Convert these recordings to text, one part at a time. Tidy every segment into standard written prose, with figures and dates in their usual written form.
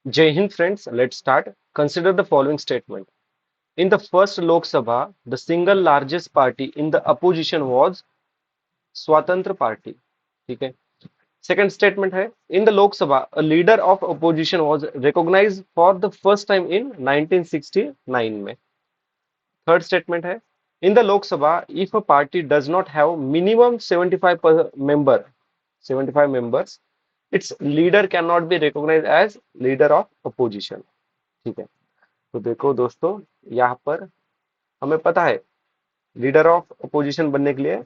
Jai Hind friends, let's start. Consider the following statement. In the first Lok Sabha, the single largest party in the opposition was Swatantra Party. ठीक है. Second statement है in the Lok Sabha, a leader of opposition was recognized for the first time in 1969 में. Third statement है in the Lok Sabha, if a party does not have minimum 75 members, its leader cannot be recognized as leader of opposition. ठीक है. तो देखो दोस्तों, यहाँ पर हमें पता है लीडर ऑफ अपोजिशन बनने के लिए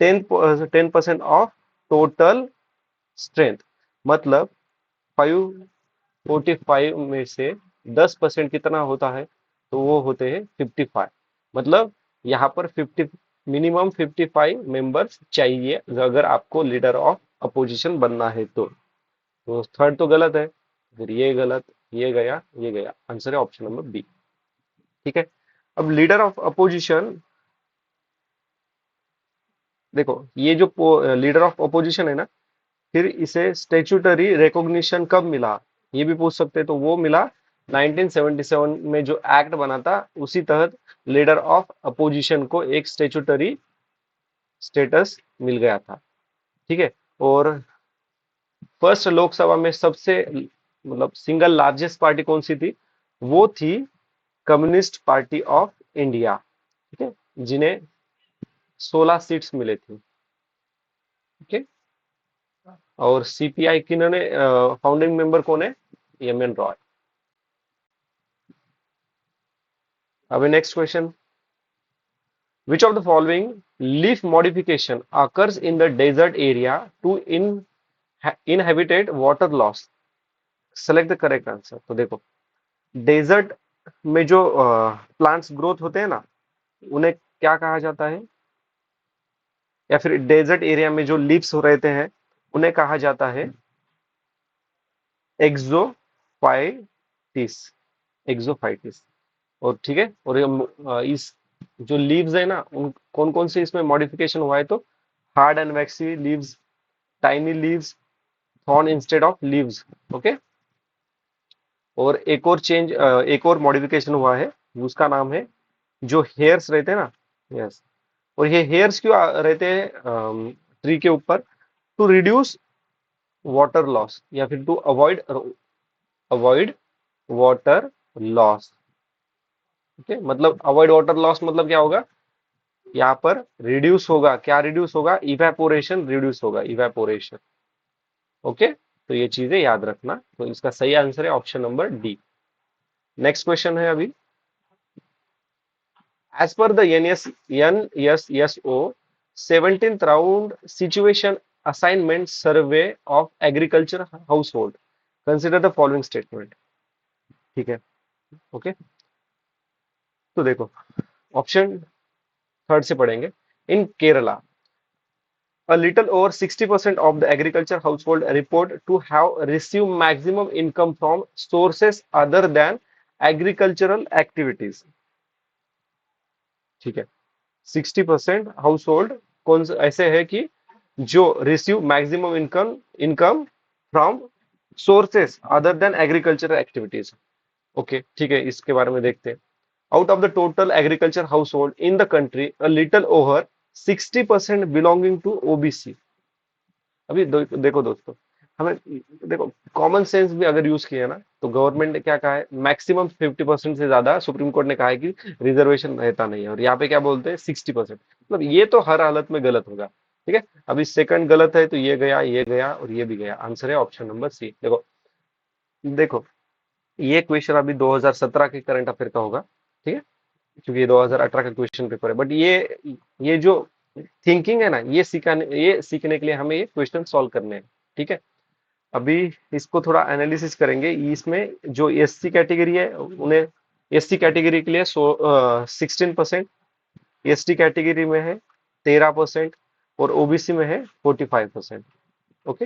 10% ऑफ टोटल स्ट्रेंथ, मतलब 545 में से 10% कितना होता है, तो वो होते हैं 55. मतलब यहाँ पर 50, मिनिमम 55 मेंबर्स चाहिए अगर आपको लीडर ऑफ अपोजिशन बनना है. तो थर्ड तो गलत है, फिर ये गलत, ये गया, आंसर है ऑप्शन नंबर बी. ठीक है. अब लीडर ऑफ अपोजिशन, देखो ये जो लीडर ऑफ अपोजिशन है ना, फिर इसे स्टेचुटरी रिकॉग्निशन कब मिला, ये भी पूछ सकते हैं. तो वो मिला 1977 में, जो एक्ट बना था उसी तहत लीडर ऑफ अपोजिशन को एक स्टेचुटरी स्टेटस मिल गया था. ठीक है. और फर्स्ट लोकसभा में सबसे, मतलब सिंगल लार्जेस्ट पार्टी कौन सी थी, वो थी कम्युनिस्ट पार्टी ऑफ इंडिया. ठीक है. जिन्हें 16 सीट्स मिले थे. ठीक. और सीपीआई किन्होंने, फाउंडिंग मेंबर कौन है, एम एन रॉय. अब next question. Which of the following leaf modification occurs in the desert area to inhabitate water loss? Select the correct answer. तो देखो, डेजर्ट में जो प्लांट्स ग्रोथ होते हैं ना, उन्हें क्या कहा जाता है, या फिर डेजर्ट एरिया में जो लीव्स रहते हैं उन्हें कहा जाता है एक्सोफाइटिस. एक्सोफाइटिस. और ठीक है. और इस जो लीव्स है ना, उन कौन कौन से इसमें मॉडिफिकेशन हुआ है, तो hard and vaccine leaves, tiny leaves, thorn instead of leaves. Okay. और एक और मॉडिफिकेशन हुआ है, उसका नाम है, जो हेयर्स रहते हैं ना, यस, और ये हेयर्स क्यों रहते हैं ट्री के ऊपर, टू रिड्यूस वाटर लॉस, या फिर to avoid avoid water loss. Okay. मतलब अवॉइड वाटर लॉस मतलब क्या होगा, यहाँ पर रिड्यूस होगा, क्या रिड्यूस होगा, इवेपोरेशन रिड्यूस होगा, इवेपोरेशन. ओके. तो ये चीजें याद रखना. तो इसका सही आंसर है option number D. Next question है अभी. As per the NSSO 17th round situation assignment survey of agriculture household, consider the following statement. ठीक है. ओके. तो देखो, ऑप्शन थर्ड से पढ़ेंगे. इन Kerala, a little over 60% of the agriculture household report to have received maximum income from sources other than agricultural activities. ठीक है. 60% house hold कौन ऐसे है कि जो receive maximum income income from sources other than agricultural activities. Okay. ठीक है. इसके बारे में देखते हैं. Out of the total agriculture household in the country, a little over 60% belonging to OBC. अभी देखो दोस्तों, हमें देखो कॉमन सेंस भी अगर यूज किया ना, तो गवर्नमेंट ने क्या कहा है, मैक्सिमम 50% से ज्यादा सुप्रीम कोर्ट ने कहा है कि रिजर्वेशन रहता नहीं है, और यहाँ पे क्या बोलते हैं 60%. मतलब ये तो हर हालत में गलत होगा. ठीक है. अभी सेकंड गलत है, तो ये गया और ये भी गया. आंसर है ऑप्शन नंबर सी. देखो, देखो ये क्वेश्चन अभी 2017 के करंट अफेयर का होगा. ठीक है. क्योंकि ये 2018 का क्वेश्चन पेपर है, बट ये जो थिंकिंग है ना, ये सीखने के लिए हमें ये क्वेश्चन सॉल्व करने हैं. ठीक है. अभी इसको थोड़ा एनालिसिस करेंगे. इसमें जो एससी कैटेगरी है, उन्हें एससी कैटेगरी के लिए 16%, एसटी कैटेगरी में है 13%, और ओबीसी में है 45%. ओके.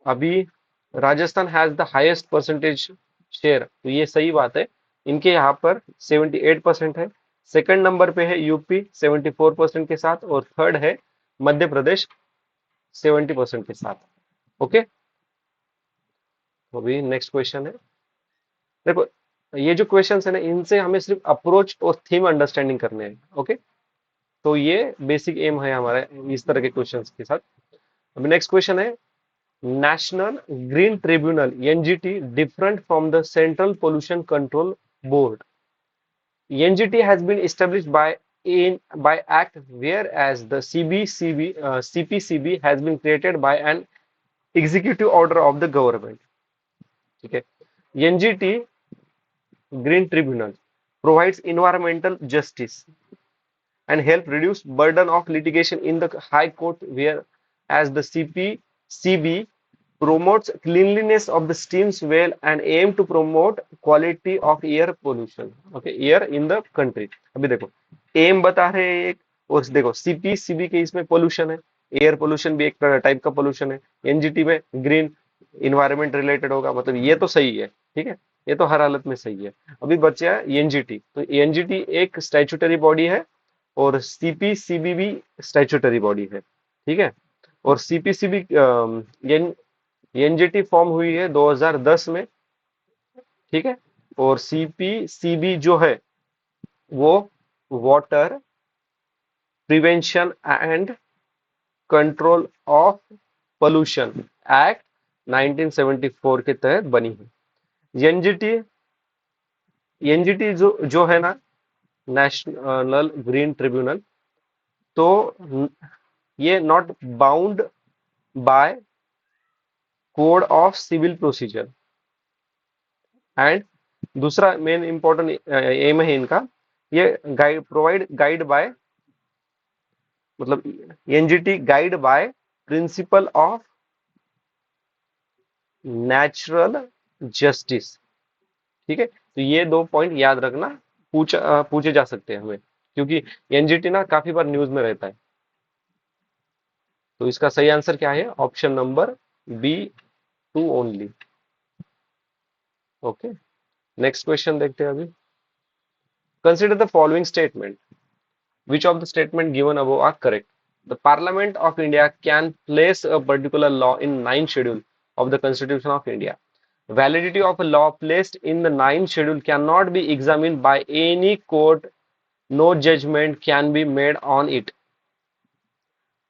अभी Rajasthan has the highest percentage share, तो ये सही बात है. इनके यहाँ पर 78% है. सेकंड नंबर पे है यूपी 74% के साथ, और थर्ड है मध्य प्रदेश 70% के साथ. ओके. तो अभी नेक्स्ट क्वेश्चन है। देखो, ये जो क्वेश्चंस है ना, इनसे हमें सिर्फ अप्रोच और थीम अंडरस्टैंडिंग करने हैं। ओके, तो ये बेसिक एम है हमारा इस तरह के क्वेश्चंस के साथ। अभी नेक्स्ट क्वेश्चन है, national green tribunal NGT different from the central pollution control board. NGT has been established by act, whereas the CPCB has been created by an executive order of the government. ठीक है, NGT green tribunal provides environmental justice and help reduce burden of litigation in the high court, whereas the CPCB promotes cleanliness of the streams well and aim to promote quality of air pollution, okay, air in the country। अभी देखो, M बता रहे हैं एक, और देखो CPCB के इसमें पोल्यूशन है, एयर पोल्यूशन भी एक टाइप का पोल्यूशन है, एनजीटी में ग्रीन इन्वायरमेंट रिलेटेड होगा, मतलब ये तो सही है। ठीक है, ये तो हर हालत में सही है। अभी बचा एनजीटी, तो एनजीटी एक स्टैट्यूटरी बॉडी है और सीपीसीबी भी स्टैट्यूटरी बॉडी है। ठीक है, और सीपीसीबी एनजीटी फॉर्म हुई है 2010 में। ठीक है, और सीपीसीबी जो है वो water prevention and control of pollution act 1974 के तहत बनी है। एनजीटी एनजीटी जो है ना, नेशनल ग्रीन ट्रिब्यूनल, तो ये not bound by code of civil procedure. And दूसरा मेन इंपॉर्टेंट एम है इनका, ये गाइड बाय, मतलब NGT guide by principle of natural justice. ठीक है, तो ये दो पॉइंट याद रखना, पूछे जा सकते हैं हमें, क्योंकि एनजीटी ना काफी बार न्यूज में रहता है। तो इसका सही आंसर क्या है? Option number B, two only. Okay, next question देखते हैं अभी। Consider the following statement, which of the statement given above are correct? The Parliament of India can place a particular law in ninth schedule of the Constitution of India. Validity of a law placed in the ninth schedule cannot be examined by any court. No judgment can be made on it.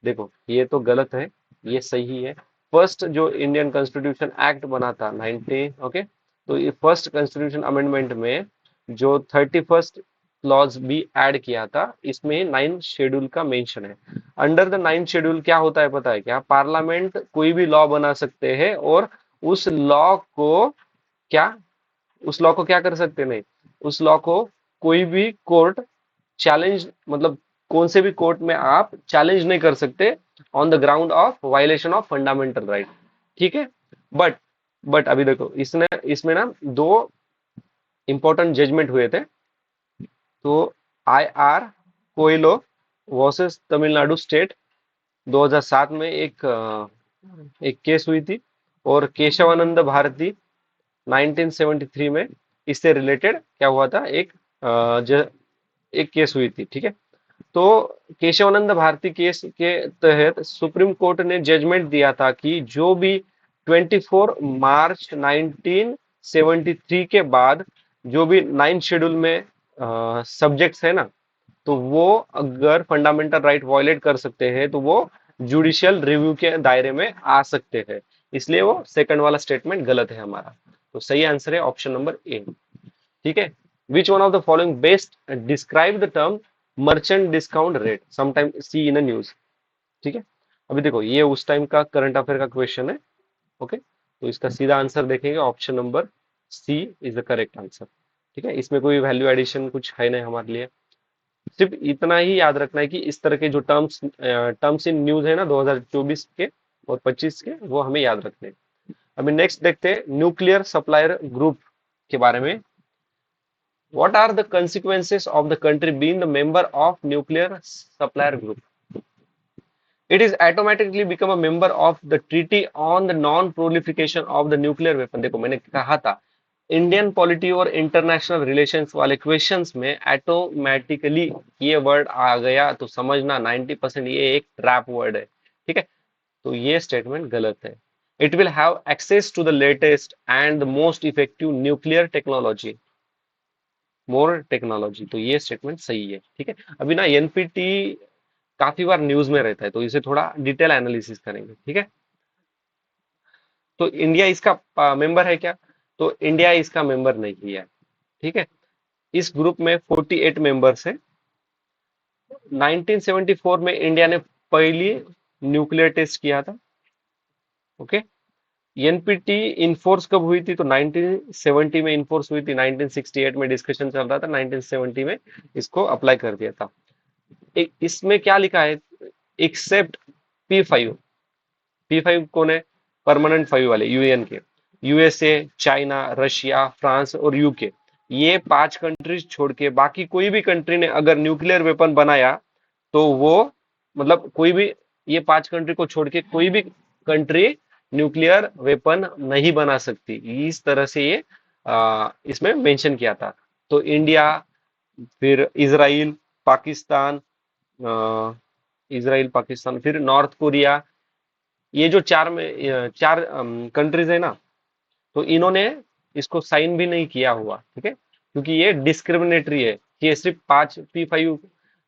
देखो, ये तो गलत है, ये सही है। First जो Indian constitution act बना था 19, ओके, तो ये फर्स्ट कॉन्स्टिट्यूशन अमेंडमेंट में जो 31st क्लॉज भी ऐड किया था, इसमें 9th शेड्यूल का मेंशन है। अंडर द 9th शेड्यूल क्या होता है पता है क्या? पार्लियामेंट कोई भी लॉ बना सकते हैं और उस लॉ को क्या उस लॉ को क्या कर सकते नहीं, उस लॉ को कोई भी कोर्ट चैलेंज, मतलब कौन से भी कोर्ट में आप चैलेंज नहीं कर सकते on the ground of violation of fundamental right. ठीक है, बट अभी देखो, इसने इसमें ना दो इंपॉर्टेंट जजमेंट हुए थे। तो I R Coelho versus Tamil Nadu state 2007 में एक केस हुई थी, और केशवानंद भारती 1973 में इससे रिलेटेड क्या हुआ था, एक केस हुई थी। ठीक है, तो केशवानंद भारती केस के तहत सुप्रीम कोर्ट ने जजमेंट दिया था कि जो भी 24 मार्च 1973 के बाद जो भी 9th शेड्यूल में सब्जेक्ट्स है ना, तो वो अगर फंडामेंटल राइट वायलेट कर सकते हैं तो वो जुडिशियल रिव्यू के दायरे में आ सकते हैं। इसलिए वो सेकंड वाला स्टेटमेंट गलत है हमारा। तो सही आंसर है ऑप्शन नंबर ए। ठीक है, which one of the following best describe the term merchant discount rate sometime see in a news. ठीक है, अभी देखो, ये उस टाइम का करंट अफेयर का क्वेश्चन है। ओके, तो इसका सीधा आंसर देखेंगे, option number C is the correct answer. ठीक है, इसमें कोई वैल्यू एडिशन कुछ है नहीं हमारे लिए, सिर्फ इतना ही याद रखना है कि इस तरह के जो टर्म्स इन न्यूज है ना 2024 के और 25 के, वो हमें याद रखने हैं। अभी नेक्स्ट देखते हैं न्यूक्लियर सप्लायर ग्रुप के बारे में। What are the consequences of the country being the member of nuclear supplier group? It is automatically become a member of the treaty on the non-proliferation of the nuclear weapon। देखो, मैंने कहा था Indian polity और international relations वाले questions में automatically ये word आ गया तो समझना 90% ये एक ट्रैप वर्ड है। ठीक है, तो ये स्टेटमेंट गलत है। It will have access to the latest and the most effective nuclear technology, more technology. तो ये स्टेटमेंट सही है, ठीक है। अभी ना एनपीटी काफी बार न्यूज में रहता है, तो इसे थोड़ा डिटेल एनालिसिस करेंगे, ठीक है। तो इंडिया इसका मेंबर है क्या? तो इंडिया इसका मेंबर नहीं है, ठीक है। इस ग्रुप में 48 मेंबर्स है। 1974 में इंडिया ने पहली न्यूक्लियर टेस्ट किया था, ओके। एनपीटी इनफोर्स कब हुई थी? तो 1970 में इनफोर्स हुई थी। 1968 में डिस्कशन चल रहा था, 1970 में इसको अप्लाई कर दिया था। इसमें क्या लिखा है? Accept P5। P5 कौन है? परमानेंट फाइव वाले, यूएन के। यूएसए, चाइना, रशिया, फ्रांस और यूके, ये 5 कंट्रीज छोड़ के बाकी कोई भी कंट्री ने अगर न्यूक्लियर वेपन बनाया तो वो, मतलब कोई भी, ये 5 कंट्री को छोड़ के कोई भी कंट्री न्यूक्लियर वेपन नहीं बना सकती, इस तरह से ये इसमें मेंशन किया था। तो इंडिया, फिर इजराइल, पाकिस्तान, इजराइल, पाकिस्तान, फिर नॉर्थ कोरिया, ये जो चार कंट्रीज है ना, तो इन्होंने इसको साइन भी नहीं किया हुआ, ठीक है, क्योंकि ये डिस्क्रिमिनेटरी है। ये सिर्फ 5 P5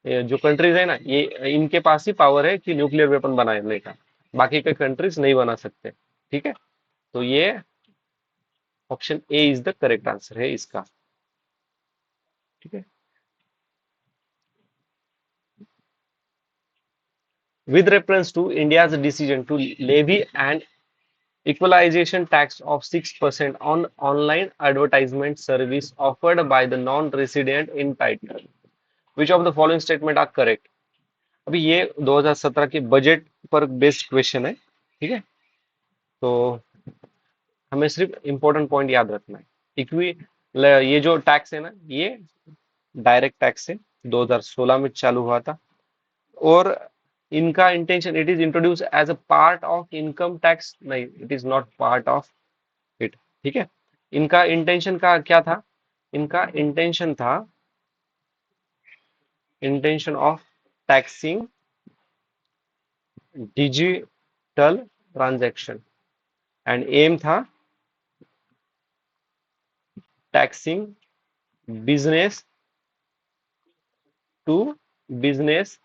जो कंट्रीज है ना, ये इनके पास ही पावर है कि न्यूक्लियर वेपन बनाने का, बाकी के कंट्रीज नहीं बना सकते, ठीक है। तो ये option A is the correct answer है इसका, ठीक है। With reference to India's decision to levy an equalization tax of 6% on online advertisement service offered by the non-resident in title, which of the following statement are correct? अभी ये 2017 के budget पर based question है, ठीक है। तो हमें सिर्फ इंपॉर्टेंट पॉइंट याद रखना है। इक्वी ये जो टैक्स है ना, ये डायरेक्ट टैक्स है, 2016 में चालू हुआ था। और इनका intention, it is introduce as a part of income tax, नहीं, it is not part of it, ठीक है। इनका इंटेंशन का क्या था? इनका इंटेंशन था, intention of taxing digital transaction, and aim था taxing business to business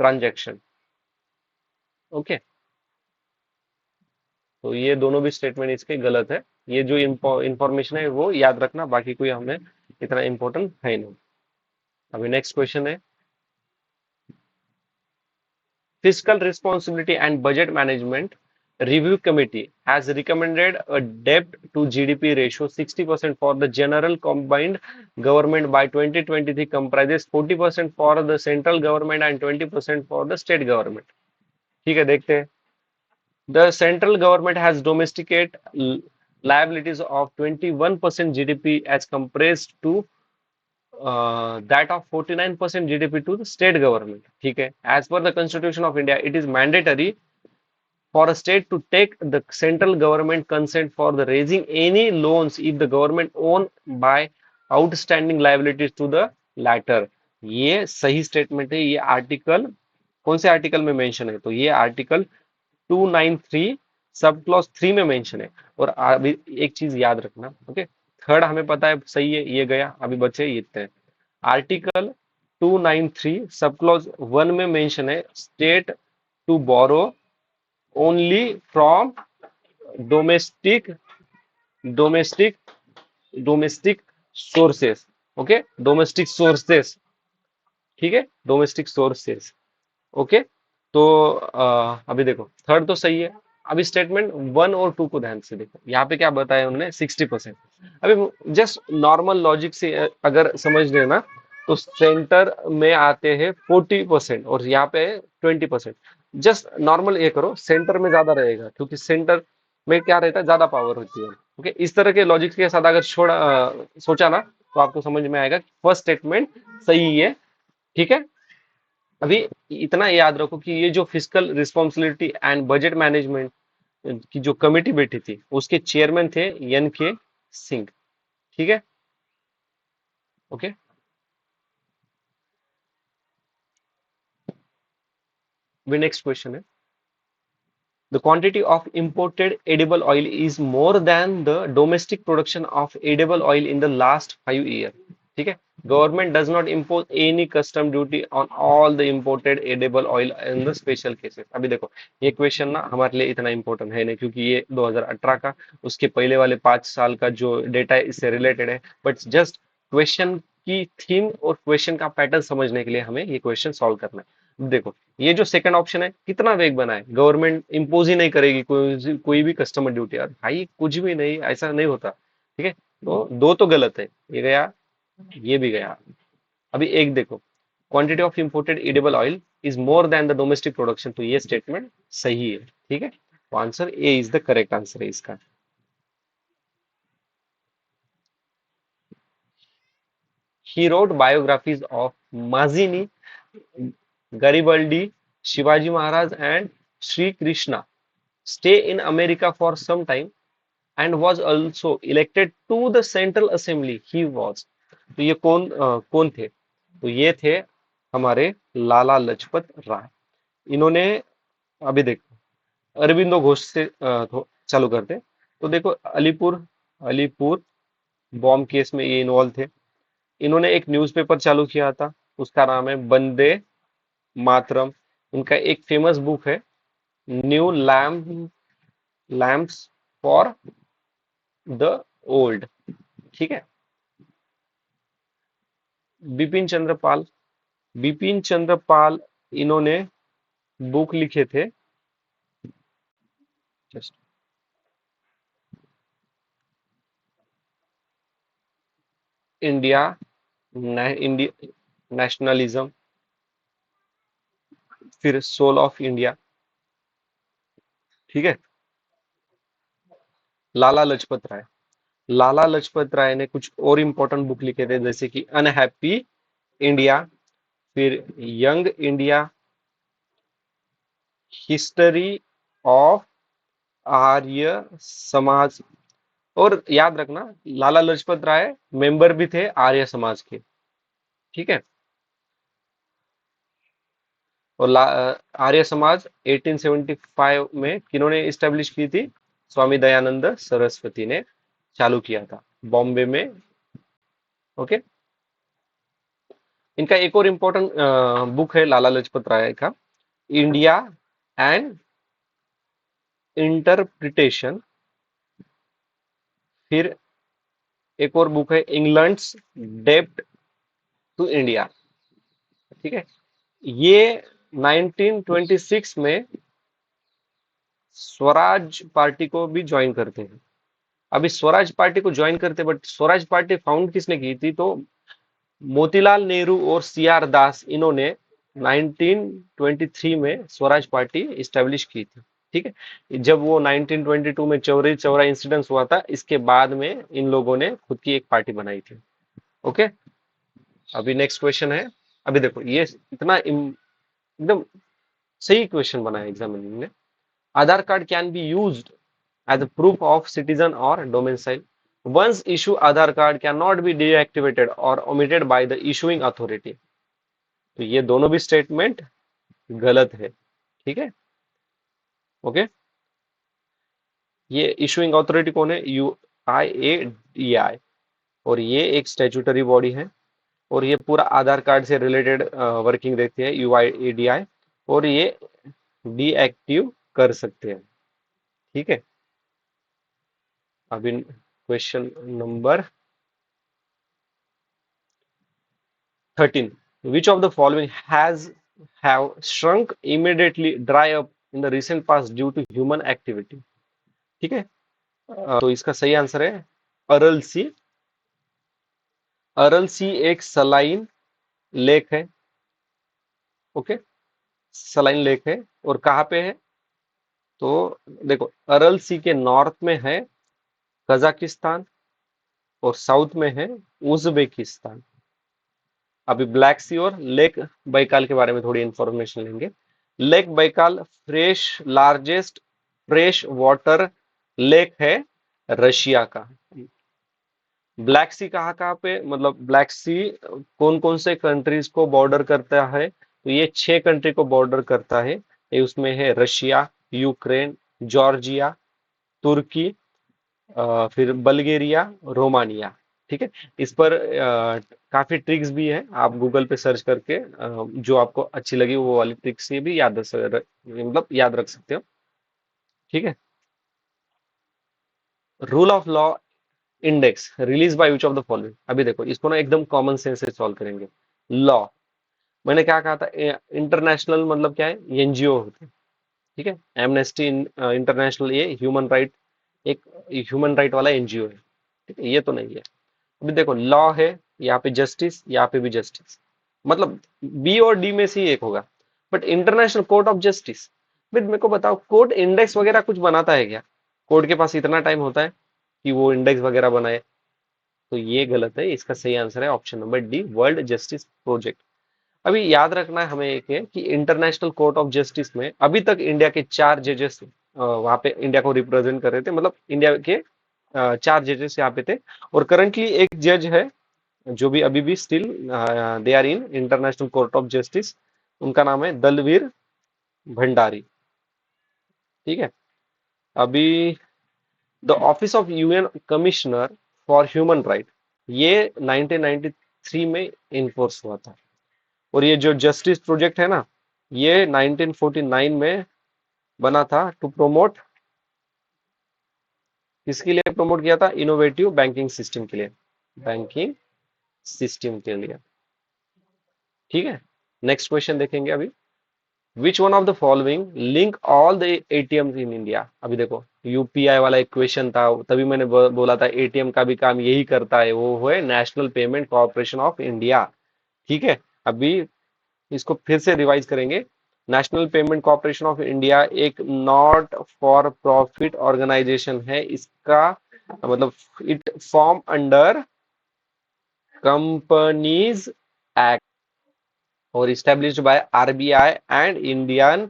transaction, okay. तो ये दोनों भी स्टेटमेंट इसके गलत है। ये जो इंफॉर्मेशन है वो याद रखना, बाकी कोई हमें इतना इंपॉर्टेंट है नहीं। अभी नेक्स्ट क्वेश्चन है, Fiscal Responsibility and Budget Management Review Committee has recommended a debt to GDP ratio 60% for the general combined government by 2023, comprises 40% for the central government and 20% for the state government, ठीक है। देखते हैं। The central government has domesticate liabilities of 21% GDP as compared to that of 49% GDP to the state government, ठीक है। As per the Constitution of India, it is mandatory for a state to take the central government consent for the raising any loans if the government own by outstanding liabilities to the latter। ये सही statement है। ये article कौन से article में mention है? तो ये आर्टिकल 293 सब क्लॉज 3 में मेंशन है। और अभी एक चीज याद रखना, ओके। थर्ड हमें पता है सही है, ये गया, अभी बचे ये इतने। आर्टिकल 293 सब क्लॉज 1 में मेंशन है state to borrow only from domestic domestic domestic sources, okay, domestic sources, ठीक है, डोमेस्टिक सोर्सेस, ओके। तो अभी देखो थर्ड तो सही है। अभी स्टेटमेंट 1 और 2 को ध्यान से देखो, यहाँ पे क्या बताया उन्होंने? 60%। अभी जस्ट नॉर्मल लॉजिक से अगर समझ लेना, तो सेंटर में आते हैं 40% और यहाँ पे 20%। जस्ट नॉर्मल ये करो, सेंटर में ज्यादा रहेगा क्योंकि सेंटर में क्या रहता है, ज्यादा पावर होती है, ओके। इस तरह के लॉजिक के साथ अगर सोचा ना, तो आपको समझ में आएगा फर्स्ट स्टेटमेंट सही है, ठीक है। अभी इतना याद रखो कि ये जो physical responsibility and budget management की जो कमेटी बैठी थी, उसके चेयरमैन थे NK सिंह, ठीक है, ओके। भी नेक्स्ट क्वेश्चन है, The quantity of imported edible oil is more than the domestic production of edible oil in the last 5 years. ठीक है, government does not impose any custom duty on all the imported edible oil in the special cases. अभी देखो, ये question ना हमारे लिए इतना important है नहीं, क्योंकि ये 2018 का, उसके पहले वाले 5 साल का जो डेटा है इससे रिलेटेड है, बट जस्ट क्वेश्चन की थीम और क्वेश्चन का पैटर्न समझने के लिए हमें ये क्वेश्चन सॉल्व करना है। देखो, ये जो सेकंड ऑप्शन है कितना वेग बना है, गवर्नमेंट इंपोज ही नहीं करेगी कोई भी कस्टमर ड्यूटी, और भाई कुछ भी नहीं, ऐसा नहीं होता। ठीक है, तो दो तो गलत है, ये गया, ये भी गया। अभी एक देखो, quantity of imported edible oil is more than the domestic production, तो ये स्टेटमेंट सही है। ठीक है, तो answer A is the correct answer है इसका। He wrote biographies of Mazzini, Garibaldi, Shivaji Maharaj, and Sri Krishna. Stay in America for some time and was also elected to the Central Assembly. He was. तो ये कौन थे? तो ये थे हमारे लाला लजपत राय। इन्होंने, अभी देखो, अरविंदो घोष से चालू करते। तो देखो, अलीपुर अलीपुर बॉम्ब केस में ये इन्वॉल्व थे। इन्होंने एक न्यूज़पेपर चालू किया था, उसका नाम है बंदे मातरम। उनका एक फेमस बुक है, new lamps for the old. ठीक है, बिपिन चंद्रपाल बिपिन चंद्रपाल इन्होंने बुक लिखे थे, जस्ट इंडिया इंडिया नेशनलिज्म, फिर सोल ऑफ इंडिया। ठीक है, लाला लजपत राय लाला लजपत राय ने कुछ और इंपॉर्टेंट बुक लिखे थे, जैसे कि अनहैप्पी इंडिया, फिर young India, history of Arya Samaj. और याद रखना, लाला लाजपत राय मेंबर भी थे आर्य समाज के। ठीक है, और आर्य समाज 1875 में किन्होंने इस्टेब्लिश की थी? स्वामी दयानंद सरस्वती ने चालू किया था बॉम्बे में। ओके, इनका एक और इम्पोर्टेंट बुक है लाला लाजपत राय का, इंडिया एंड इंटरप्रिटेशन। फिर एक और बुक है, इंग्लैंड्स डेब्ट टू इंडिया। ठीक है, ये 1926 में स्वराज पार्टी को भी ज्वाइन करते हैं। अभी स्वराज पार्टी को ज्वाइन करते, बट स्वराज पार्टी फाउंड किसने की थी? तो मोतीलाल नेहरू और सी आर दास, इन्होंने 1923 में स्वराज पार्टी इस्टेब्लिश की थी। ठीक है, जब वो 1922 में चौरी चौरा इंसिडेंस हुआ था, इसके बाद में इन लोगों ने खुद की एक पार्टी बनाई थी। ओके, अभी नेक्स्ट क्वेश्चन है। अभी देखो, ये इतना एकदम सही क्वेश्चन बनाया एग्जामिनर ने। Aadhaar card can be used as a proof of citizen or domicile. Once issue Aadhaar card cannot be deactivated or omitted by the issuing authority. तो ये दोनों भी स्टेटमेंट गलत है। ठीक है, ओके, ये इशुइंग अथॉरिटी कौन है? UIADI, और ये एक स्टेचुटरी बॉडी है, और ये पूरा आधार कार्ड से रिलेटेड वर्किंग रहती है UIADI, और ये डीएक्टिव कर सकते हैं। ठीक है, अभी question number 13. Which of the following have shrunk immediately dry up in the recent past due to human activity? ठीक है, तो इसका सही आंसर है अरल सी। अरल सी एक सलाइन लेक है। ओके, सलाइन लेक है, और कहाँ पे है? तो देखो, अरल सी के नॉर्थ में है कजाकिस्तान, और साउथ में है उज्बेकिस्तान। अभी ब्लैक सी और लेक बैकाल के बारे में थोड़ी इंफॉर्मेशन लेंगे। Lake Baikal largest fresh water lake है रशिया का। ब्लैक सी कहाँ कहाँ पे, मतलब ब्लैक सी कौन कौन से कंट्रीज को बॉर्डर करता है? तो ये 6 कंट्री को बॉर्डर करता है। ये उसमें है रशिया, यूक्रेन, जॉर्जिया, तुर्की, फिर बल्गेरिया, रोमानिया। ठीक है। इस पर काफी ट्रिक्स भी है, आप गूगल पे सर्च करके जो आपको अच्छी लगी वो वाली ट्रिक्स से भी मतलब याद रख सकते हो। ठीक है। Rule of law index release by which of the following. अभी देखो इसको ना एकदम कॉमन सेंस से सॉल्व करेंगे। लॉ, मैंने क्या कहा था, इंटरनेशनल मतलब क्या है, एनजीओ होते हैं। ठीक है। एमनेस्टी इंटरनेशनल ये ह्यूमन राइट, एक ह्यूमन राइट वाला एनजीओ है। ठीक है, ये तो नहीं है। अभी देखो लॉ है, यहाँ पे जस्टिस, यहाँ पे भी जस्टिस, मतलब बी और डी में से ही एक होगा। But international Court of justice, फिर मेरे को बताओ कोर्ट इंडेक्स वगैरह कुछ बनाता है क्या? कोर्ट के पास इतना टाइम होता है कि वो इंडेक्स वगैरह बनाए? तो ये गलत है, इसका सही आंसर है option number D, world justice project. अभी याद रखना है हमें एक है कि इंटरनेशनल कोर्ट ऑफ जस्टिस में अभी तक इंडिया के 4 जजेस वहां पे इंडिया को रिप्रेजेंट कर रहे थे, मतलब इंडिया के 4 जजेस यहाँ पे थे। और करंटली एक जज है जो भी अभी भी still they are in International Court of Justice, उनका नाम है दलवीर भंडारी। ठीक है। अभी the office of UN commissioner for human right, ये 1993 में इन्फोर्स हुआ था। और ये जो जस्टिस प्रोजेक्ट है ना, ये 1949 में बना था टू प्रमोट, किसके लिए प्रमोट किया था? इनोवेटिव बैंकिंग सिस्टम के लिए, बैंकिंग सिस्टम के लिए। ठीक है। नेक्स्ट क्वेश्चन देखेंगे अभी। विच one of the following link all the ATM in India. अभी देखो यूपीआई वाला एक क्वेश्चन था, तभी मैंने बोला था एटीएम का भी काम यही करता है, वो है national payment corporation of India. ठीक है। अभी इसको फिर से रिवाइज करेंगे। National payment corporation of India एक नॉट फॉर प्रॉफिट ऑर्गेनाइजेशन है, इसका मतलब it form under companies act और established by RBI and Indian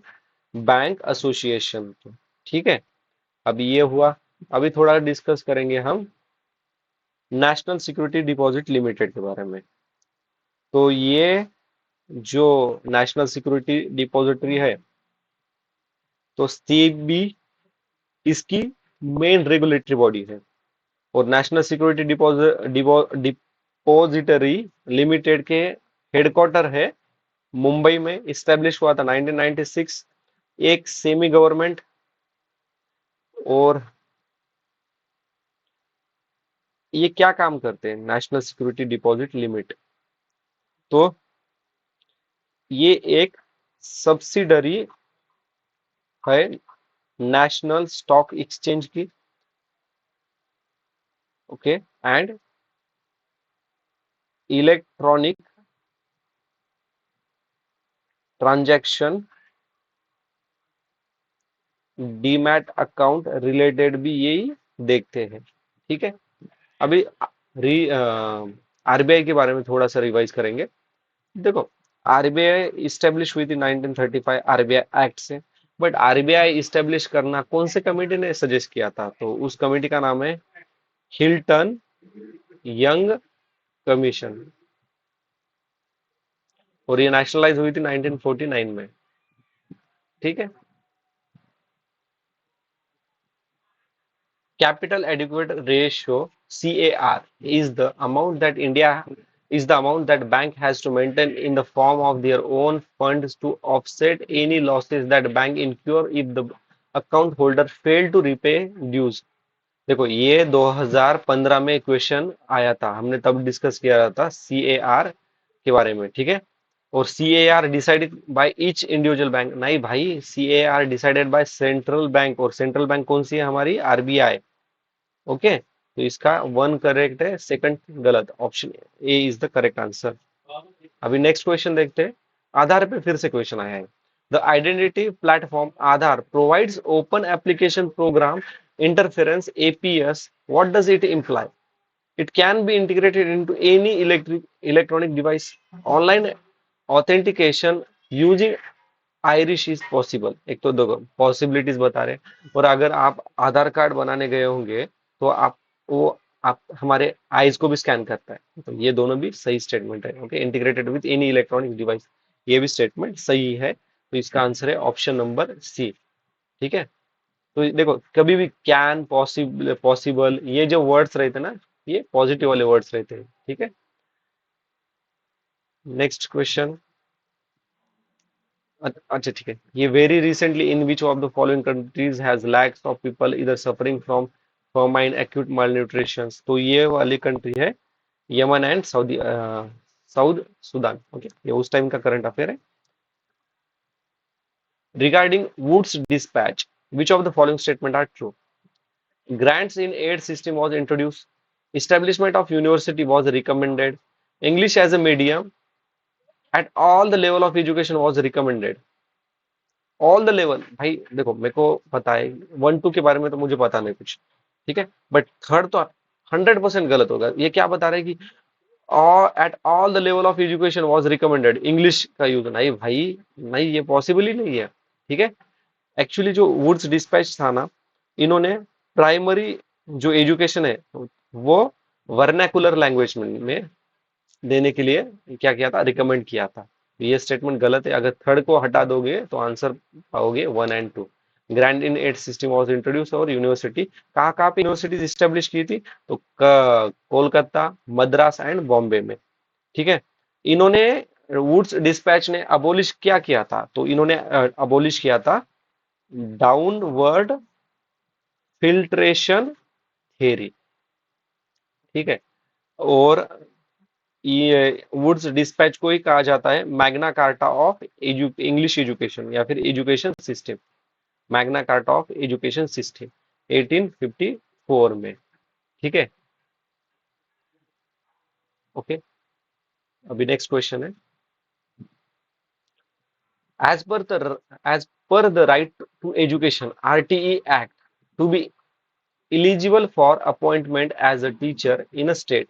bank association. ठीक है। अभी ये हुआ। अभी थोड़ा डिस्कस करेंगे हम नेशनल सिक्योरिटी डिपॉजिट लिमिटेड के बारे में। तो ये जो नेशनल सिक्योरिटी डिपॉजिटरी है, तो सीबी इसकी मेन रेगुलेटरी बॉडी है। और नेशनल सिक्योरिटी डिपॉजिटरी लिमिटेड के हेडक्वार्टर है मुंबई में, इस्टेब्लिश हुआ था 1996, एक सेमी गवर्नमेंट। और ये क्या काम करते हैं नेशनल सिक्योरिटी डिपॉजिट लिमिट? तो ये एक सब्सिडरी है नेशनल स्टॉक एक्सचेंज की। Okay. And electronic transaction demat account related भी यही देखते हैं। ठीक है। अभी आरबीआई के बारे में थोड़ा सा रिवाइज करेंगे। देखो आरबीआई इस्टेब्लिश हुई थी 1935 आरबीआई एक्ट से। बट आरबीआई इस्टेब्लिश करना कौन से कमेटी ने सजेस्ट किया था? तो उस कमेटी का नाम है हिल्टन यंग कमीशन। और ये नेशनलाइज हुई थी 1949 में। ठीक है। Capital adequate ratio CAR is the amount that bank has to maintain in the form of their own funds to offset any losses that bank incur if the account holder fail to repay dues। देखो ये 2015 में question आया था, हमने तब discuss किया था CAR के बारे में। ठीक है। और CAR decided by each individual bank, नहीं भाई, CAR decided by central bank. और सेंट्रल बैंक कौन सी है हमारी? आरबीआई। ओके। तो इसका वन करेक्ट है, सेकंड गलत, option A is the correct answer. अभी नेक्स्ट क्वेश्चन देखते हैं। आधार पे फिर से क्वेश्चन आया है। The identity platform Aadhaar provides open application program interference APS, what does it imply? It can be integrated into any electronic device, online authentication using Irish is possible. एक तो दो पॉसिबिलिटीज बता रहे हैं। और अगर आप आधार कार्ड बनाने गए होंगे तो आप वो आप हमारे आईज को भी स्कैन करता है, तो ये दोनों भी सही स्टेटमेंट है। Okay. Integrated with any electronic device, ये भी स्टेटमेंट सही है। तो इसका आंसर है ऑप्शन नंबर सी। ठीक है। तो देखो कभी भी कैन, पॉसिबल, पॉसिबल, ये जो वर्ड्स रहते हैं ना, ये पॉजिटिव वाले वर्ड्स रहते हैं, ठीक है। Next question. अच्छा ठीक है, ये very recently in which of the following countries has lakhs of people इधर suffering from famine acute malnutrition, तो ये वाली कंट्री है Yemen and South Sudan. Okay, ये उस टाइम का करंट अफेयर है। Regarding Wood's dispatch, which of the following statement are true? Grants in aid system was introduced. Establishment of university was recommended. English as a medium at all the level of education was recommended. All the level, भाई देखो मेरे को पता है 1 2 के बारे में तो मुझे पता नहीं कुछ, ठीक है, बट थर्ड तो 100% गलत होगा। ये क्या बता रहे हैं कि at all the level of education was recommended, English का यूज, नहीं भाई, नहीं, ये पॉसिबल ही नहीं है, ठीक है। एक्चुअली जो वुड्स डिस्पैच था ना, इन्होंने प्राइमरी जो एजुकेशन है वो वर्नाकुलर लैंग्वेज में देने के लिए क्या किया था, रिकमेंड किया था। ये स्टेटमेंट गलत है, अगर थर्ड को हटा दोगे तो आंसर पाओगे 1 और 2। Grant in aid system was introduce और यूनिवर्सिटी, कहाँ कहाँ पे यूनिवर्सिटीज स्टेब्लिश की थी, तो कोलकाता, मद्रास एंड बॉम्बे में, ठीक है। इन्होंने वुड्स डिस्पैच ने अबोलिश क्या किया था, तो इन्होंने अबोलिश किया था डाउनवर्ड फिल्ट्रेशन थ्योरी, ठीक है। और ये वुड्स डिस्पैच को ही कहा जाता है Magna Carta of English education या फिर education system, Magna Carta of education system 1854 में, ठीक है। ओके, अभी नेक्स्ट क्वेश्चन है। As per the as per the right to education RTE act, to be eligible for appointment as a teacher in a state,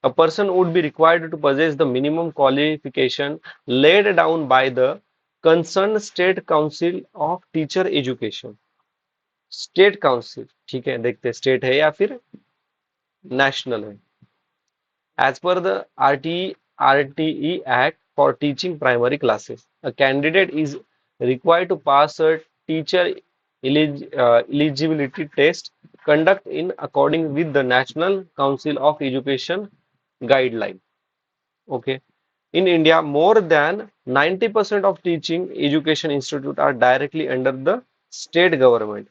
a person would be required to possess the minimum qualification laid down by the concerned state council of teacher education। State council, ठीक है, देखते हैं state है या फिर national है। As per the RTE Act for teaching primary classes, a candidate is required to pass a teacher eligibility test conduct in according with the National Council of Education guideline। Okay. In India, more than 90% of teaching education institute are directly under the state government।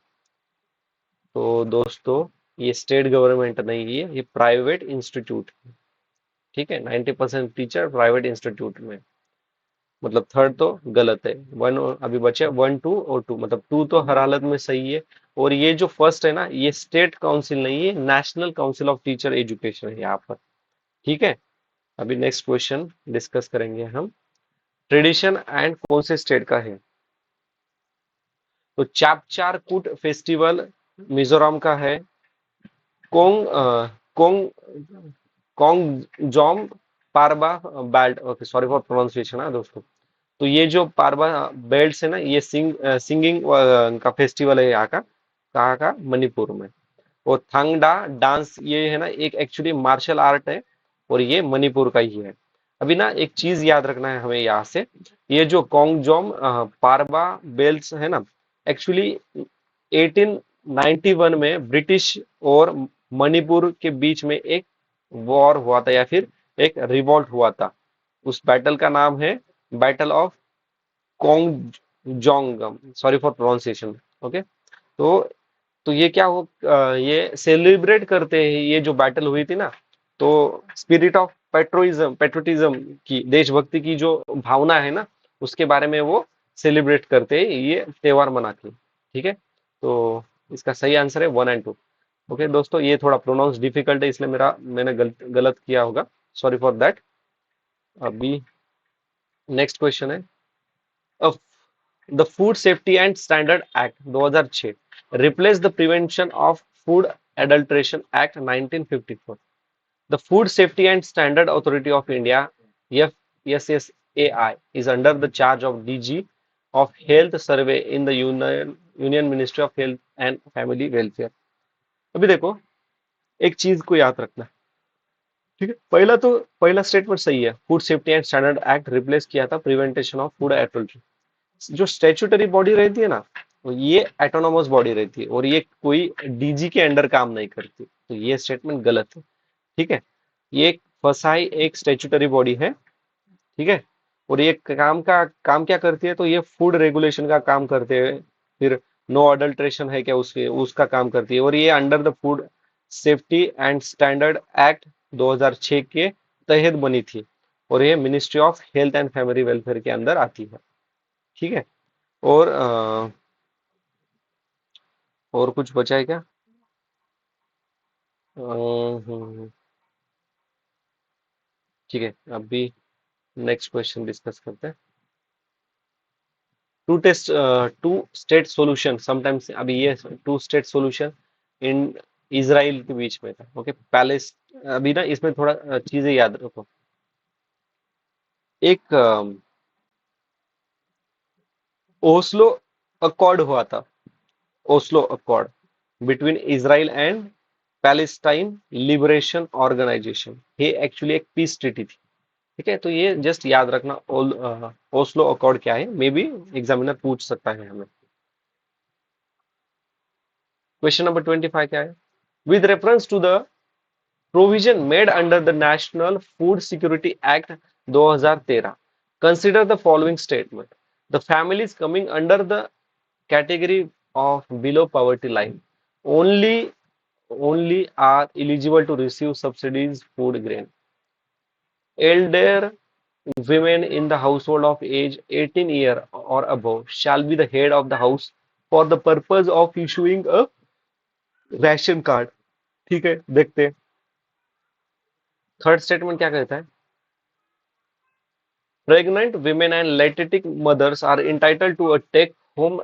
तो दोस्तों, ये state government नहीं है, ये private institute, ठीक है। 90% teacher private institute में, मतलब थर्ड तो गलत है। वन अभी बचे 1 2 और 2, मतलब 2 तो हर हालत में सही है। और ये जो फर्स्ट है ना, ये स्टेट काउंसिल नहीं है, national council of teacher education है यहाँ पर, ठीक है। अभी नेक्स्ट क्वेश्चन डिस्कस करेंगे हम। ट्रेडिशन एंड कौन से स्टेट का है, तो चापचार कूट फेस्टिवल मिजोरम का है। कोंग कोंग कोंगजोम पारबा बेल्ट, ओके सॉरी फॉर प्रोनाउंसिएशन है दोस्तों। तो ये जो पारबा बेल्ट है ना, ये सिंगिंग का फेस्टिवल है यहाँ का, कहाँ का, मणिपुर में। और थांगडा डांस ये है ना, एक एक्चुअली मार्शल आर्ट है, और ये मणिपुर का ही है। अभी ना एक चीज याद रखना है हमें यहाँ से, ये जो कोंगजोम पारबा बेल्ट है ना, एक्चुअली 1891 में ब्रिटिश और मणिपुर के बीच में एक वॉर हुआ था या फिर एक रिवॉल्ट हुआ था। उस बैटल का नाम है battle of Khongjom, sorry for pronunciation. Okay, तो ये क्या हो, ये सेलिब्रेट करते हैं ये जो बैटल हुई थी ना, तो स्पिरिट ऑफ पेट्रोटिज्म की, देशभक्ति की जो भावना है ना, उसके बारे में वो सेलिब्रेट करते हैं ये त्योहार मना के, ठीक है। तो इसका सही आंसर है 1 और 2। ओके दोस्तों, ये थोड़ा प्रोनाउंस डिफिकल्ट है, इसलिए मैंने गलत गलत किया होगा, सॉरी फॉर दैट। अभी नेक्स्ट क्वेश्चन है। The food safety and standard act 2006 replace the prevention of food adulteration act 1954। The food safety and standard authority of India FSSAI is under the charge of DG of Health Survey in the Union Ministry of Health and Family Welfare। अभी देखो, एक चीज को याद रखना, ठीक है। पहला स्टेटमेंट सही है, food safety and standard act replace किया था प्रिवेंटेशन ऑफ फूड एडल्ट्री। जो स्टेचुटरी बॉडी रहती है ना, तो ये एटोनोमस बॉडी रहती है और ये कोई डीजी के अंडर काम नहीं करती, तो ये स्टेटमेंट गलत है। ठीक है, ये एक फसाई एक स्टेचुटरी बॉडी है। ठीक है, और ये काम क्या करती है, तो ये फूड रेगुलेशन का काम करते हैं। फिर नो अडल्ट्रेशन है क्या उसके, उसका काम करती है, और ये under the food safety and standard act 2006 के तहत बनी थी, और ये ministry of health and family welfare के अंदर आती है। ठीक है, और और कुछ बचा है क्या? ठीक है, अभी नेक्स्ट क्वेश्चन डिस्कस करते हैं। To test two state solution sometimes, अभी ये टू स्टेट सॉल्यूशन इन इजराइल के बीच में था। ओके, पैलेस, अभी ना इसमें थोड़ा चीजें याद रखो। एक ओस्लो अकॉर्ड हुआ था, Oslo accord between Israel and Palestine Liberation Organisation. ये एक्चुअली एक पीस ट्रीटी थी। ठीक है, तो ये जस्ट याद रखना, ओस्लो अकॉर्ड क्या है, मे बी एग्जामिनर पूछ सकता है हमें। क्वेश्चन नंबर 25 क्या है? With reference to the provision made under the National Food Security Act 2013. Consider the following statement. The families coming under the category of below poverty line only only are eligible to receive subsidies food grain. Elder women in the household of age 18 year or above shall be the head of the house for the purpose of issuing a ration card. ठीक है, देखते हैं third statement क्या कहता है। Pregnant women and lactating mothers are entitled to a take home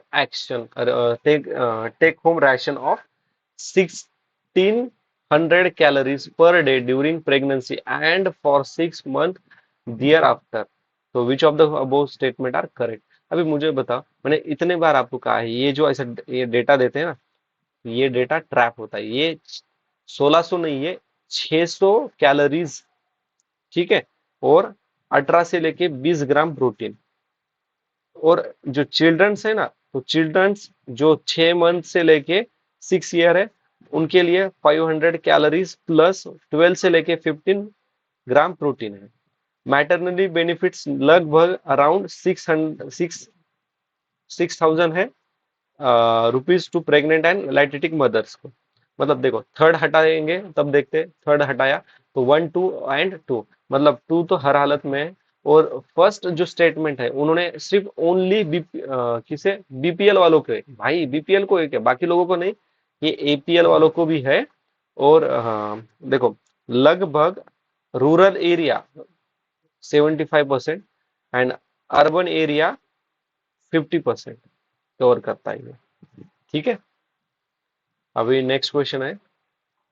ration of 1600 calories per day during pregnancy and for 6 months thereafter. So which of the above statement are correct? अभी मुझे बताओ, मैंने इतने बार आपको कहा है, ये जो ऐसा ये डेटा देते हैं ना, ये डेटा ट्रैप होता है। ये 1600 नहीं, ये 600 कैलोरीज। ठीक है, और 18 से लेके 20 ग्राम प्रोटीन। और जो चिल्ड्रंस है ना, तो चिल्ड्रंस जो 6 मंथ से लेके 6 ईयर है, उनके लिए 500 कैलोरीज प्लस 12 से लेके 15 ग्राम प्रोटीन है। मैटरनली बेनिफिट्स लगभग अराउंड 6,000 है rupees to pregnant and lactating mothers को। मतलब देखो, थर्ड हटाएंगे तब देखते, थर्ड हटाया तो 1 2 एंड 2, मतलब 2 तो हर हालत में है। और फर्स्ट जो स्टेटमेंट है, उन्होंने सिर्फ ओनली किसे, बीपीएल वालों के, भाई बीपीएल को है क्या, बाकी लोगों को नहीं, ये एपीएल वालों को भी है। और देखो, लगभग rural area 75% and urban area 50% cover करता है ये। ठीक है, अभी नेक्स्ट क्वेश्चन है।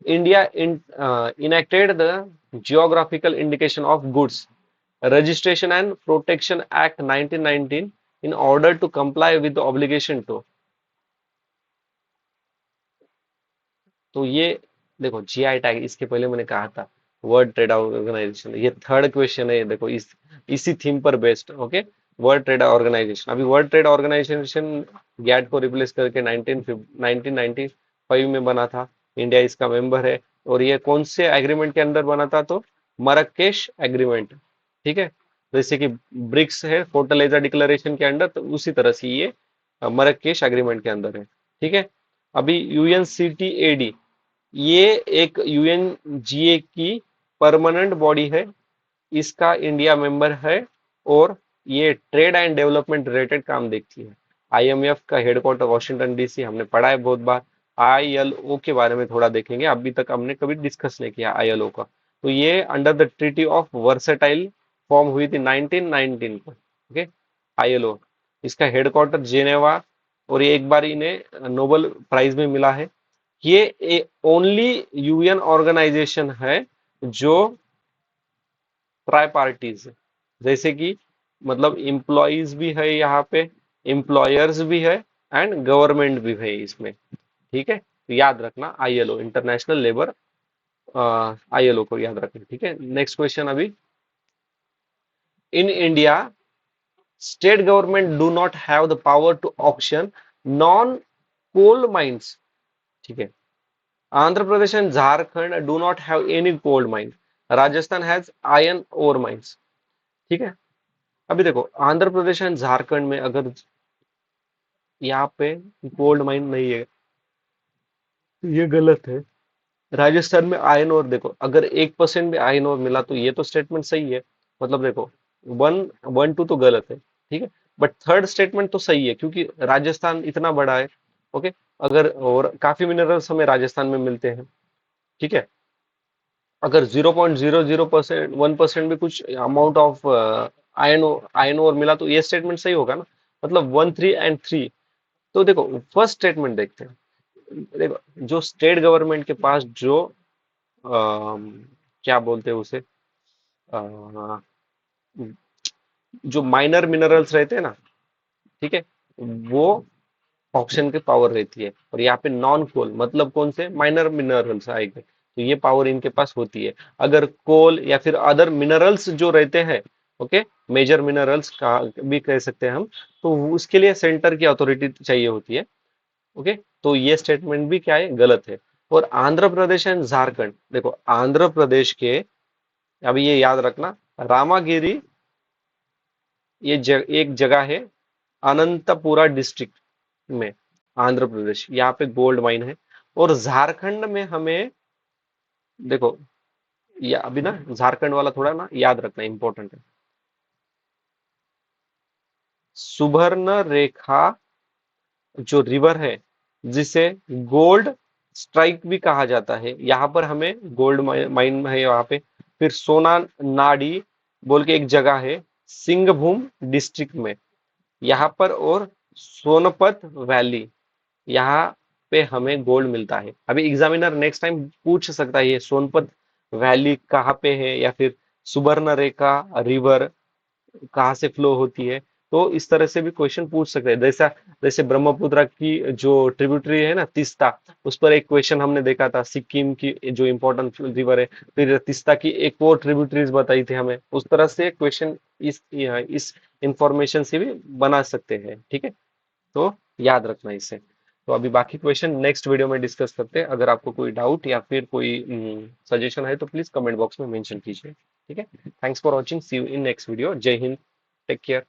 India enacted the geographical indication of goods registration and protection act 1919 in order to comply with the obligation to. तो ये देखो, जीआई टैग, इसके पहले मैंने कहा था वर्ल्ड ट्रेड ऑर्गेनाइजेशन, ये थर्ड क्वेश्चन है। देखो इसी थीम पर based. Okay, world trade organisation, अभी वर्ल्ड ट्रेड ऑर्गेनाइजेशन गैट को रिप्लेस करके 1995 में बना था। इंडिया इसका मेंबर है। और ये कौन से एग्रीमेंट के अंदर बना था, तो मरक्केश एग्रीमेंट। ठीक है, जैसे कि ब्रिक्स है फोर्टलाइजर डिक्लेरेशन के अंदर, तो उसी तरह से ये मरक्केश एग्रीमेंट के अंदर है। ठीक है, अभी यूएनसीटीएडी, ये एक यूएनजीए की परमानेंट बॉडी है, इसका इंडिया मेंबर है, और ये ट्रेड एंड डेवलपमेंट रिलेटेड काम देखती है। आईएमएफ का हेडक्वार्टर वॉशिंगटन डीसी, हमने पढ़ा है बहुत बार। आईएलओ के बारे में थोड़ा देखेंगे, अभी तक हमने कभी डिस्कस नहीं किया आईएलओ का। तो ये under the treaty of versatile form हुई थी 1919 को। ओके, आईएलओ, इसका हेडक्वार्टर जेनेवा, और ये एक बार इन्हें नोबेल प्राइज में मिला है। ये ओनली यूएन ऑर्गेनाइजेशन है जो ट्राई पार्टीज है, जैसे कि मतलब इम्प्लॉइज भी है यहाँ पे, एम्प्लॉयर्स भी है, एंड गवर्नमेंट भी है इसमें। ठीक है, तो याद रखना आईएलओ, इंटरनेशनल लेबर, आईएलओ को याद रखना। ठीक है, नेक्स्ट क्वेश्चन। अभी in India, state government do not have the power to auction non coal mines, ठीक है। Andhra Pradesh and Jharkhand do not have any gold mine, Rajasthan has iron ore mines, ठीक है। अभी देखो आंध्र प्रदेश एंड झारखंड में अगर यहाँ पे गोल्ड माइन नहीं है तो ये गलत है। राजस्थान में आयरन ओर देखो, अगर 1% भी आयरन ओर मिला तो ये तो स्टेटमेंट सही है। मतलब देखो वन वन टू तो गलत है, ठीक है। बट थर्ड स्टेटमेंट तो सही है क्योंकि राजस्थान इतना बड़ा है। ओके, अगर और काफी मिनरल्स हमें राजस्थान में मिलते हैं, ठीक है। अगर 0.00% 1% भी कुछ अमाउंट ऑफ आयन आयन ओर मिला तो ये स्टेटमेंट सही होगा ना। मतलब 1 3 एंड 3। तो देखो फर्स्ट स्टेटमेंट देखते हैं। देखो जो स्टेट गवर्नमेंट के पास जो क्या बोलते हैं उसे, अ, जो माइनर मिनरल्स रहते हैं ना, ठीक है, वो ऑक्सीजन की पावर रहती है। और यहाँ पे नॉन कोल मतलब कौन से माइनर मिनरल्स आएंगे, तो ये पावर इनके पास होती है। अगर कोल या फिर अदर मिनरल्स जो रहते हैं, ओके, मेजर मिनरल्स का भी कह सकते हैं हम, तो उसके लिए सेंटर की अथॉरिटी चाहिए होती है। ओके, तो ये स्टेटमेंट भी क्या है, गलत है। और आंध्र प्रदेश एंड झारखंड, देखो आंध्र प्रदेश के, अभी ये याद रखना, रामागिरी, एक जगह है अनंतपुरा डिस्ट्रिक्ट में, आंध्र प्रदेश, यहाँ पे गोल्ड माइन है। और झारखंड में हमें, देखो या अभी ना झारखंड वाला थोड़ा ना याद रखना इंपॉर्टेंट है। सुवर्ण रेखा जो रिवर है, जिसे गोल्ड स्ट्राइक भी कहा जाता है, यहाँ पर हमें गोल्ड माइन है यहाँ पे। फिर सोना नाडी बोल के एक जगह है सिंहभूम डिस्ट्रिक्ट में, यहाँ पर। और सोनपत वैली, यहाँ पे हमें गोल्ड मिलता है। अभी एग्जामिनर नेक्स्ट टाइम पूछ सकता है ये सोनपत वैली कहाँ पे है, या फिर सुवर्ण रेखा रिवर कहाँ से फ्लो होती है। तो इस तरह से भी क्वेश्चन पूछ सकते हैं। जैसा जैसे ब्रह्मपुत्र की जो ट्रिब्यूटरी है ना तीस्ता, उस पर एक क्वेश्चन हमने देखा था, सिक्किम की जो इंपॉर्टेंट रिवर है, फिर तीस्ता की एक और ट्रिब्यूटरीज बताई थी हमें। उस तरह से क्वेश्चन इस इंफॉर्मेशन से भी बना सकते हैं, ठीक है। तो याद रखना इसे। तो अभी बाकी क्वेश्चन नेक्स्ट वीडियो में डिस्कस करते हैं। अगर आपको कोई डाउट या फिर कोई सजेशन है तो प्लीज कमेंट बॉक्स में मेंशन कीजिए, ठीक है। Thanks for watching, see you in next video. जय हिंद, टेक केयर।